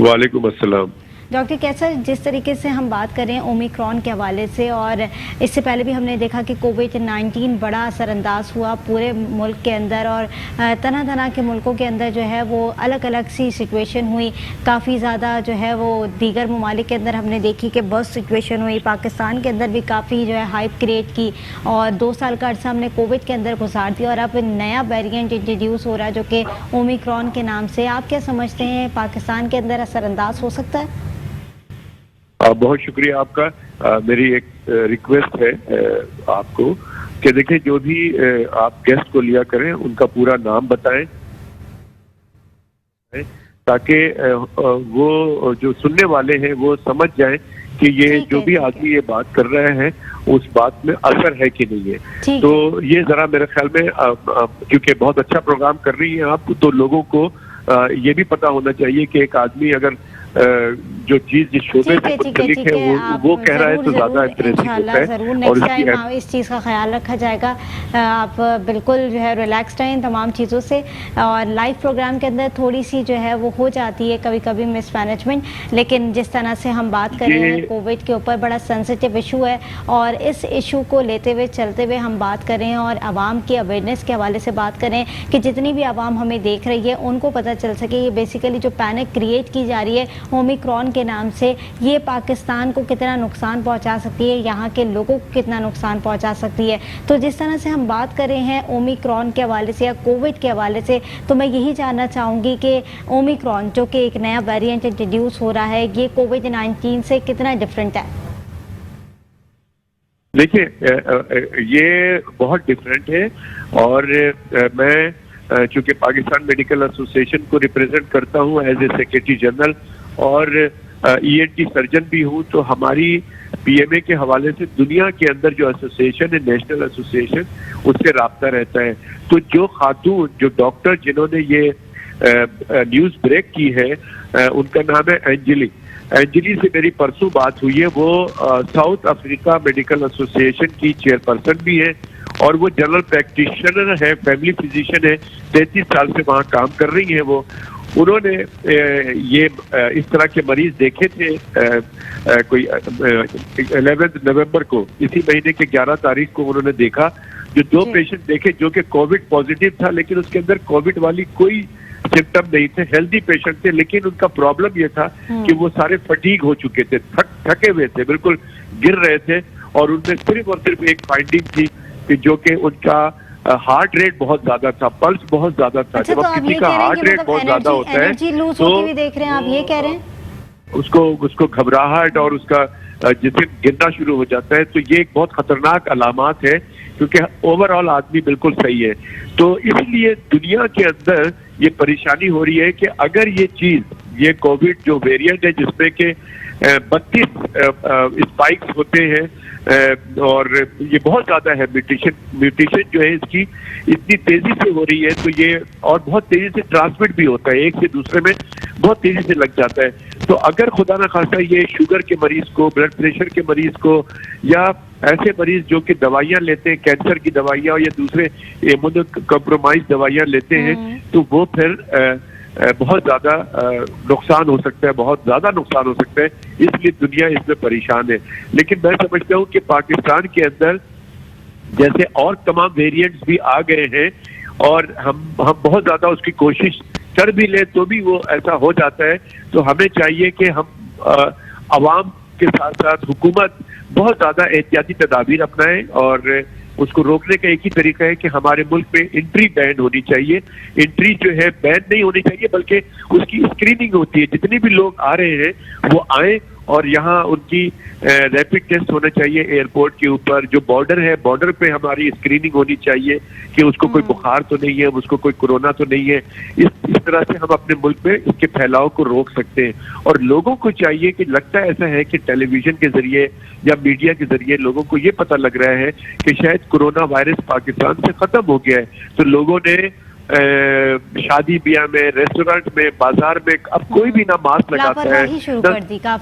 वालेकुम अस्सलाम। डॉक्टर कैसर, जिस तरीके से हम बात करें ओमिक्रॉन के हवाले से और इससे पहले भी हमने देखा कि कोविड-19 बड़ा असरअंदाज हुआ पूरे मुल्क के अंदर और तरह तरह के मुल्कों के अंदर जो है वो अलग अलग सी सिचुएशन हुई, काफ़ी ज़्यादा जो है वो दीगर ममालिक के अंदर हमने देखी कि बस सिचुएशन हुई, पाकिस्तान के अंदर भी काफ़ी जो है हाइप क्रिएट की और 2 साल का अर्सा हमने कोविड के अंदर गुजार दिया और अब नया वेरिएंट इंट्रोड्यूस हो रहा है जो कि ओमिक्रॉन के नाम से। आप क्या समझते हैं, पाकिस्तान के अंदर असरअंदाज हो सकता है? बहुत शुक्रिया आपका। मेरी एक रिक्वेस्ट है आपको कि देखिए जो भी आप गेस्ट को लिया करें उनका पूरा नाम बताएं है, ताकि वो जो सुनने वाले हैं वो समझ जाएं कि ये जो भी आदमी ये बात कर रहे हैं उस बात में असर है कि नहीं है। तो ये जरा मेरे ख्याल में क्योंकि बहुत अच्छा प्रोग्राम कर रही हैं आप, तो लोगों को ये भी पता होना चाहिए कि एक आदमी अगर जो चीज जिस शोबे से मुतल्लिक है वो कह रहा है तो ज्यादा इंटरेस्टिंग होता है। जरूर नेक्स्ट टाइम इस चीज़ का ख्याल रखा जाएगा। आप बिल्कुल जो है रिलैक्स्ड हैं इन तमाम चीज़ों से, और लाइव प्रोग्राम के अंदर थोड़ी सी जो है वो हो जाती है कभी कभी मिसमैनेजमेंट, लेकिन जिस तरह से हम बात कर रहे हैं कोविड के ऊपर बड़ा सेंसिटिव इशू है, और इस इशू को लेते हुए चलते हुए हम बात करें और आवाम की अवेयरनेस के हवाले से बात करें कि जितनी भी आवाम हमें देख रही है उनको पता चल सके ये बेसिकली जो पैनिक क्रिएट की जा रही है ओमिक्रॉन के नाम से, ये पाकिस्तान को कितना नुकसान पहुंचा सकती है, यहाँ के लोगों को कितना नुकसान पहुंचा सकती है। तो जिस तरह से हम बात कर रहे हैं ओमिक्रॉन के हवाले से या कोविड के हवाले से, तो मैं यही जानना चाहूँगी कि ओमिक्रॉन जो कि एक नया वेरिएंट इंट्रोड्यूस हो रहा है, ये कोविड-19 से कितना डिफरेंट है? देखिए, ये बहुत डिफरेंट है, और मैं चूंकि पाकिस्तान मेडिकल एसोसिएशन को रिप्रेजेंट करता हूँ एज ए सेक्रेटरी जनरल और ENT सर्जन भी हूँ, तो हमारी PMA के हवाले से दुनिया के अंदर जो एसोसिएशन है, नेशनल एसोसिएशन, उससे राब्ता रहता है। तो जो खातून, जो डॉक्टर जिन्होंने ये न्यूज़ ब्रेक की है, उनका नाम है एंजली से मेरी परसों बात हुई है। वो साउथ अफ्रीका मेडिकल एसोसिएशन की चेयरपर्सन भी है, और वो जनरल प्रैक्टिशनर है, फैमिली फिजिशियन है, 33 साल से वहाँ काम कर रही हैं वो। उन्होंने ये इस तरह के मरीज देखे थे कोई 11 नवंबर को, इसी महीने के 11 तारीख को उन्होंने देखा, जो 2 पेशेंट देखे जो कि कोविड पॉजिटिव था, लेकिन उसके अंदर कोविड वाली कोई सिम्टम नहीं थे, हेल्दी पेशेंट थे, लेकिन उनका प्रॉब्लम ये था कि वो सारे फटीग हो चुके थे, थके हुए थे, बिल्कुल गिर रहे थे, और उनमें सिर्फ और सिर्फ एक फाइंडिंग थी कि जो कि उनका हार्ट रेट बहुत ज्यादा था, पल्स बहुत ज्यादा था। अच्छा, जब तो किसी का हार्ट रेट बहुत ज्यादा होता है तो भी देख रहे हैं आप, ये कह रहे हैं उसको घबराहट और उसका जिसम गिरना शुरू हो जाता है। तो ये एक बहुत खतरनाक अलामात है, क्योंकि ओवरऑल आदमी बिल्कुल सही है। तो इसलिए दुनिया के अंदर ये परेशानी हो रही है कि अगर ये चीज, ये कोविड जो वेरिएंट है जिसमें के 32 स्पाइक्स होते हैं, और ये बहुत ज्यादा है, म्यूटेशन जो है इसकी इतनी तेजी से हो रही है, तो ये और बहुत तेजी से ट्रांसमिट भी होता है, एक से दूसरे में बहुत तेजी से लग जाता है। तो अगर खुदा ना खास्ता ये शुगर के मरीज को, ब्लड प्रेशर के मरीज को, या ऐसे मरीज जो कि दवाइयां लेते हैं, कैंसर की दवाइयां या दूसरे इम्यूनो कॉम्प्रोमाइज दवाइयां लेते हैं, तो वो फिर बहुत ज्यादा नुकसान हो सकता है, बहुत ज्यादा नुकसान हो सकता है। इसलिए दुनिया इसमें परेशान है। लेकिन मैं समझता हूँ कि पाकिस्तान के अंदर जैसे और तमाम वेरिएंट्स भी आ गए हैं, और हम बहुत ज्यादा उसकी कोशिश कर भी ले तो भी वो ऐसा हो जाता है। तो हमें चाहिए कि हम अवाम के साथ साथ हुकूमत बहुत ज्यादा एहतियाती तदाबीर अपनाएं, और उसको रोकने का एक ही तरीका है कि हमारे मुल्क में एंट्री बैन होनी चाहिए। एंट्री जो है बैन नहीं होनी चाहिए, बल्कि उसकी स्क्रीनिंग होती है। जितने भी लोग आ रहे हैं वो आए, और यहाँ उनकी रैपिड टेस्ट होना चाहिए एयरपोर्ट के ऊपर। जो बॉर्डर है, बॉर्डर पे हमारी स्क्रीनिंग होनी चाहिए कि उसको कोई बुखार तो नहीं है, उसको कोई कोरोना तो नहीं है। इस तरह से हम अपने मुल्क में इसके फैलाव को रोक सकते हैं। और लोगों को चाहिए कि, लगता ऐसा है कि टेलीविजन के जरिए या मीडिया के जरिए लोगों को ये पता लग रहा है कि शायद कोरोना वायरस पाकिस्तान से खत्म हो गया है, तो लोगों ने शादी ब्याह में, रेस्टोरेंट में, बाजार में अब कोई भी ना मास्क लगाता है,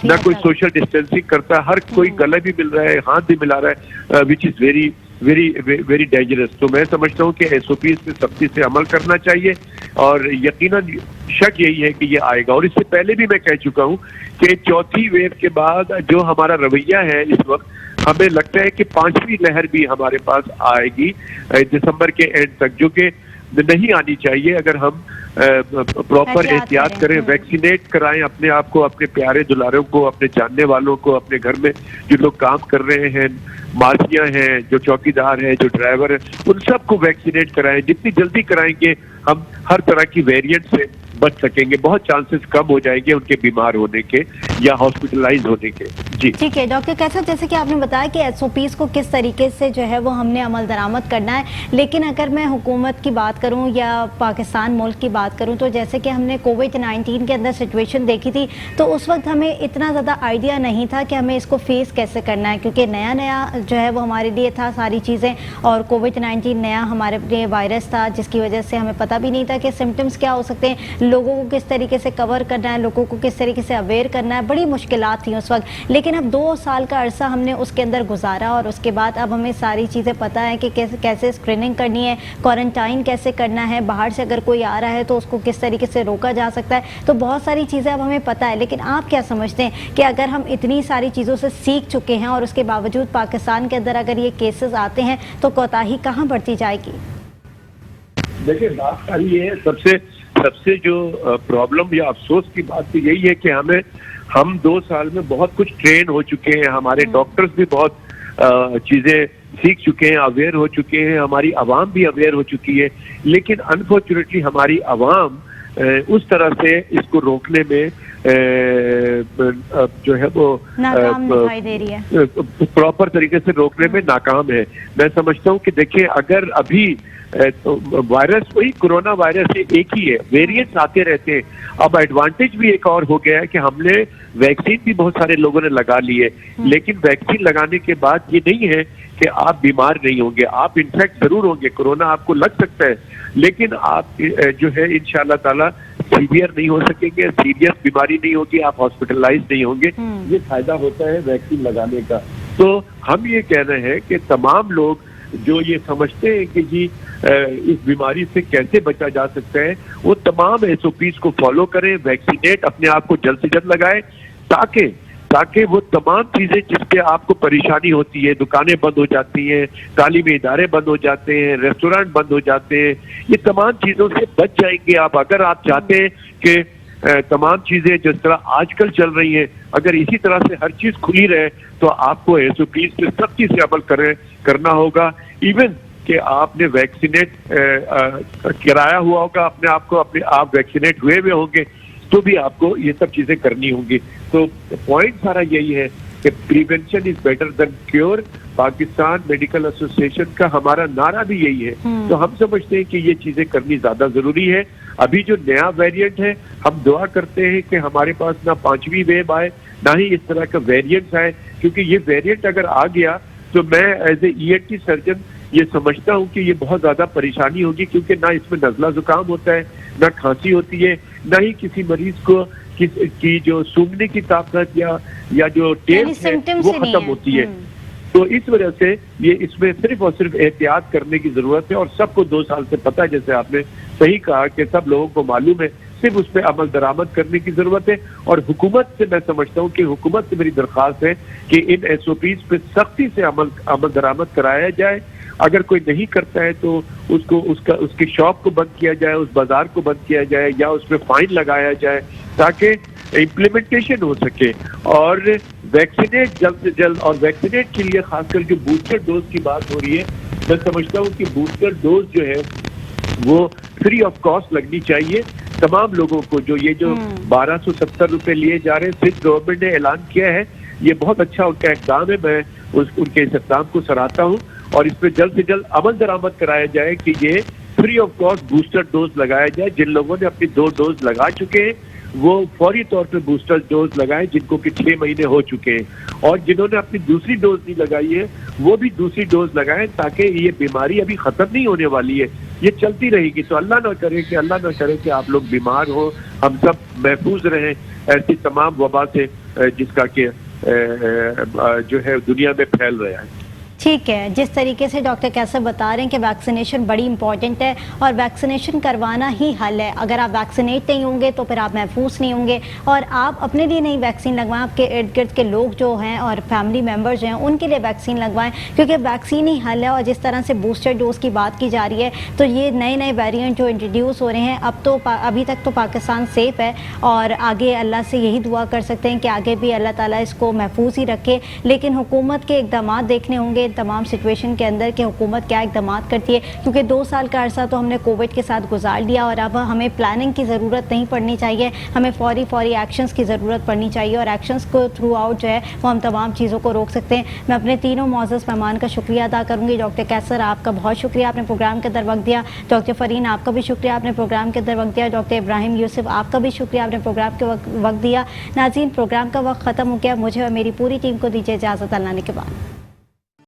ना कोई सोशल डिस्टेंसिंग करता है, हर कोई गले भी मिल रहा है, हाथ भी मिला रहा है, which is very very very dangerous. तो मैं समझता हूँ कि SOPs पे सख्ती से अमल करना चाहिए, और यकीनन शक यही है कि ये आएगा। और इससे पहले भी मैं कह चुका हूँ कि चौथी वेव के बाद जो हमारा रवैया है इस वक्त, हमें लगता है कि 5वीं लहर भी हमारे पास आएगी दिसंबर के एंड तक, जो कि नहीं आनी चाहिए अगर हम प्रॉपर एहतियात करें, वैक्सीनेट कराएं अपने आप को, अपने प्यारे दुलारों को, अपने जानने वालों को, अपने घर में जो लोग काम कर रहे हैं, मार्जियां हैं, जो चौकीदार हैं, जो ड्राइवर हैं, उन सबको वैक्सीनेट कराएं। जितनी जल्दी कराएंगे हम हर तरह की वेरिएंट से बच सकेंगे, बहुत चांसेस कम हो जाएंगे उनके बीमार होने के या हॉस्पिटलाइज होने के। जी ठीक है डॉक्टर कैसा, जैसे कि आपने बताया कि एसओपीज को किस तरीके से जो है वो हमने अमल दरामद करना है, लेकिन अगर मैं हुकूमत की बात करूं या पाकिस्तान मुल्क की बात करूं तो जैसे कि हमने कोविड-19 के अंदर सिचुएशन देखी थी तो उस वक्त हमें इतना ज़्यादा आइडिया नहीं था कि हमें इसको फेस कैसे करना है, क्योंकि नया नया जो है वो हमारे लिए था सारी चीज़ें, और कोविड-19 नया हमारे लिए वायरस था जिसकी वजह से हमें पता भी नहीं था कि सिम्टम्स क्या हो सकते हैं, लोगों को किस तरीके से कवर करना है, लोगों को किस तरीके से अवेयर करना है, बड़ी मुश्किलात थी उस वक्त। लेकिन अब 2 साल का अरसा हमने उसके अंदर गुजारा और उसके बाद अब हमें सारी चीज़ें पता है कि कैसे कैसे स्क्रीनिंग करनी है, क्वारंटाइन कैसे करना है, बाहर से अगर कोई आ रहा है तो उसको किस तरीके से रोका जा सकता है, तो बहुत सारी चीज़ें अब हमें पता है। लेकिन आप क्या समझते हैं कि अगर हम इतनी सारी चीज़ों से सीख चुके हैं और उसके बावजूद पाकिस्तान के अंदर अगर ये केसेस आते हैं तो कोताही कहाँ बढ़ती जाएगी? देखिए बात सारी ये है, सबसे जो प्रॉब्लम या अफसोस की बात तो यही है कि हम 2 साल में बहुत कुछ ट्रेन हो चुके हैं, हमारे डॉक्टर्स भी बहुत चीजें सीख चुके हैं, अवेयर हो चुके हैं, हमारी आवाम भी अवेयर हो चुकी है, लेकिन अनफॉर्चुनेटली हमारी आवाम उस तरह से इसको रोकने में जो है वो नाकाम दिखाई दे रही है, प्रॉपर तरीके से रोकने में नाकाम है। मैं समझता हूँ कि देखिए अगर अभी तो वायरस वही कोरोना वायरस एक ही है, वेरिएंट्स आते रहते हैं। अब एडवांटेज भी एक और हो गया है कि हमने वैक्सीन भी बहुत सारे लोगों ने लगा ली है, लेकिन वैक्सीन लगाने के बाद ये नहीं है कि आप बीमार नहीं होंगे, आप इन्फेक्ट जरूर होंगे, कोरोना आपको लग सकता है, लेकिन आप जो है इंशाल्लाह ताला सीवियर नहीं हो सकेंगे, सीरियस बीमारी नहीं होगी, आप हॉस्पिटलाइज नहीं होंगे। ये फायदा होता है वैक्सीन लगाने का। तो हम ये कह रहे हैं कि तमाम लोग जो ये समझते हैं कि जी इस बीमारी से कैसे बचा जा सकता है, वो तमाम एसओपीज को फॉलो करें, वैक्सीनेट अपने आप को जल्द से जल्द लगाएं, ताकि वो तमाम चीजें जिससे आपको परेशानी होती है, दुकानें बंद हो जाती हैं, तालीमी इदारे बंद हो जाते हैं, रेस्टोरेंट बंद हो जाते हैं, ये तमाम चीजों से बच जाएंगे आप। अगर आप चाहते हैं कि तमाम चीजें जिस तरह आजकल चल रही हैं, अगर इसी तरह से हर चीज खुली रहे तो आपको एसओपीज पे सख्ती से अमल करना होगा। इवन कि आपने वैक्सीनेट कराया हुआ होगा अपने आप को, अपने आप वैक्सीनेट हुए हुए होंगे तो भी आपको ये सब चीजें करनी होंगी। तो पॉइंट सारा यही है कि prevention is better than cure. Pakistan medical association का हमारा नारा भी यही है। तो हम समझते हैं कि ये चीजें करनी ज्यादा जरूरी है। अभी जो नया वेरिएंट है, हम दुआ करते हैं कि हमारे पास ना 5वीं वेव आए, ना ही इस तरह का वेरिएंट्स आए, क्योंकि ये वेरिएंट अगर आ गया तो मैं एज ए ENT सर्जन ये समझता हूँ कि ये बहुत ज्यादा परेशानी होगी, क्योंकि ना इसमें नजला जुकाम होता है, ना खांसी होती है, ना ही किसी मरीज को की जो सूंघने की ताकत या जो टेस्ट है वो खत्म होती है। तो इस वजह से ये इसमें सिर्फ और सिर्फ एहतियात करने की जरूरत है, और सबको 2 साल से पता है, जैसे आपने सही कहा कि सब लोगों को मालूम है, सिर्फ उस पर अमल दरामद करने की जरूरत है। और हुकूमत से मैं समझता हूँ कि हुकूमत से मेरी दरख्वास्त है कि इन एसओपीज पे सख्ती से अमल दरामद कराया जाए। अगर कोई नहीं करता है तो उसकी शॉप को बंद किया जाए, उस बाजार को बंद किया जाए, या उस पर फाइन लगाया जाए, ताकि इम्प्लीमेंटेशन हो सके। और वैक्सीनेट जल्द से जल्द, और वैक्सीनेट के लिए खासकर जो बूस्टर डोज की बात हो रही है, मैं समझता हूँ कि बूस्टर डोज जो है वो फ्री ऑफ कॉस्ट लगनी चाहिए तमाम लोगों को। जो 1270 रुपए लिए जा रहे हैं, सिर्फ गवर्नमेंट ने ऐलान किया है, ये बहुत अच्छा उनका इक़दाम है, मैं उनके इस इक़दाम को सराहता हूँ। और इस पर जल्द से जल्द अमल दरामद कराया जाए कि ये free of cost booster dose लगाया जाए। जिन लोगों ने अपनी 2 डोज लगा चुके हैं वो फौरी तौर पे बूस्टर डोज लगाएं, जिनको कि 6 महीने हो चुके हैं, और जिन्होंने अपनी दूसरी डोज नहीं लगाई है वो भी दूसरी डोज लगाएं, ताकि ये बीमारी अभी खत्म नहीं होने वाली है, ये चलती रहेगी। तो अल्लाह ना करे कि आप लोग बीमार हो, हम सब महफूज रहें ऐसी तमाम वबा से जिसका कि जो है दुनिया में फैल रहा है। ठीक है, जिस तरीके से डॉक्टर कैसर बता रहे हैं कि वैक्सीनेशन बड़ी इंपॉर्टेंट है और वैक्सीनेशन करवाना ही हल है। अगर आप वैक्सीनेट नहीं होंगे तो फिर आप महफूज नहीं होंगे, और आप अपने लिए नहीं वैक्सीन लगवाएं, आपके इर्द गिर्द के लोग जो हैं और फैमिली मेम्बर्स जो हैं उनके लिए वैक्सीन लगवाएं, क्योंकि वैक्सीन ही हल है। और जिस तरह से बूस्टर डोज की बात की जा रही है, तो ये नए वेरिएंट जो इंट्रोड्यूस हो रहे हैं, अभी तक तो पाकिस्तान सेफ़ है, और आगे अल्लाह से यही दुआ कर सकते हैं कि आगे भी अल्लाह ताला इसको महफूज ही रखे। लेकिन हुकूमत के इक़दाम देखने होंगे, तमाम सिचुएशन के अंदर कि हुकूमत क्या इकदाम करती है, क्योंकि 2 साल का अरसा तो हमने कोविड के साथ गुजार लिया और अब हमें प्लानिंग की ज़रूरत नहीं पड़नी चाहिए, हमें फौरी एक्शंस की ज़रूरत पड़नी चाहिए और एक्शंस को थ्रू आउट जो है वो हम तमाम चीज़ों को रोक सकते हैं। मैं अपने तीनों मौजूद मेहमान का शुक्रिया अदा करूँगी। डॉक्टर कैसर, आपका बहुत शुक्रिया, आपने प्रोग्राम के अंदर वक्त दिया। डॉक्टर फरीन, आपका भी शुक्रिया, आपने प्रोग्राम के अंदर वक्त दिया। डॉक्टर इब्राहिम यूसुफ, आपका भी शुक्रिया, आपने प्रोग्राम के वक्त दिया। नाज़रीन, प्रोग्राम का वक्त ख़त्म हो गया। मुझे और मेरी पूरी टीम को दीजिए इजाज़त अल्लाह ने के बाद।